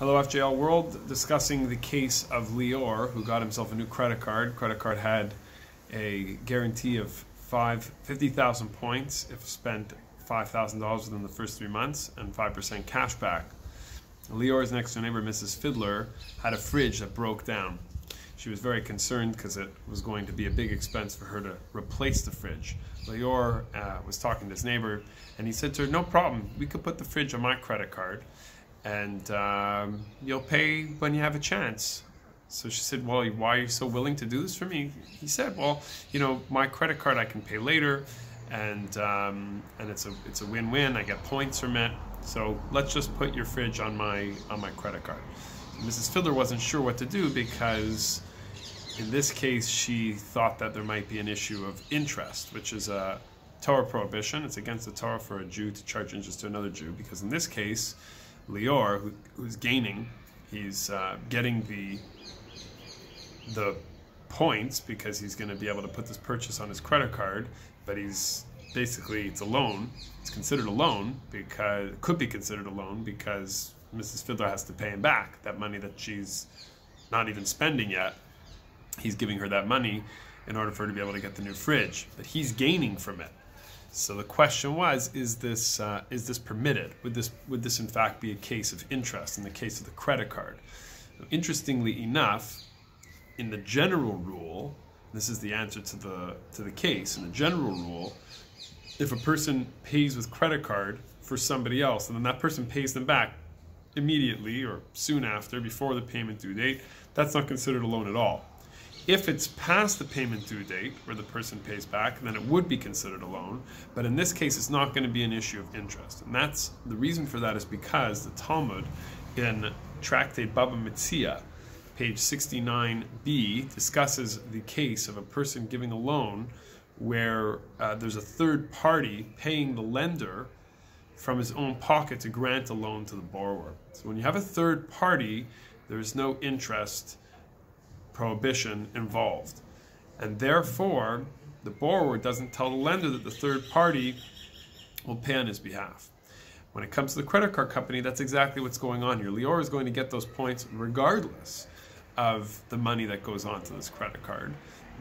Hello FJL World, discussing the case of Lior, who got himself a new credit card. Credit card had a guarantee of 50,000 points if spent $5,000 within the first 3 months and 5% cash back. Lior's next door neighbor, Mrs. Fiddler, had a fridge that broke down. She was very concerned because it was going to be a big expense for her to replace the fridge. Lior was talking to his neighbor and he said to her, "No problem, we could put the fridge on my credit card and you'll pay when you have a chance." So she said, "Well, why are you so willing to do this for me?" He said, "Well, you know, my credit card I can pay later, and it's a win-win. I get points from it. So let's just put your fridge on my credit card." Mrs. Fiddler wasn't sure what to do because in this case she thought that there might be an issue of interest, which is a Torah prohibition. It's against the Torah for a Jew to charge interest to another Jew, because in this case Lior, who's gaining, he's getting the points because he's going to be able to put this purchase on his credit card, but he's basically, it's a loan. It's considered a loan because it could be considered a loan because Mrs. Fiddler has to pay him back that money that she's not even spending yet. He's giving her that money in order for her to be able to get the new fridge, but he's gaining from it. So the question was, is this permitted? Would this in fact be a case of interest in the case of the credit card? So interestingly enough, in the general rule, this is the answer to the case. In the general rule, if a person pays with credit card for somebody else and then that person pays them back immediately or soon after, before the payment due date, that's not considered a loan at all. If it's past the payment due date where the person pays back, then it would be considered a loan. But in this case, it's not going to be an issue of interest. And that's the reason for that is because the Talmud in Tractate Baba Metzia, page 69b, discusses the case of a person giving a loan where there's a third party paying the lender from his own pocket to grant a loan to the borrower. So when you have a third party, there's no interest prohibition involved. And therefore, the borrower doesn't tell the lender that the third party will pay on his behalf. When it comes to the credit card company, that's exactly what's going on here. Lior is going to get those points regardless of the money that goes onto this credit card.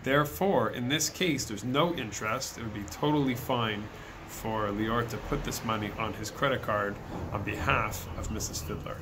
Therefore, in this case, there's no interest. It would be totally fine for Lior to put this money on his credit card on behalf of Mrs. Fiddler.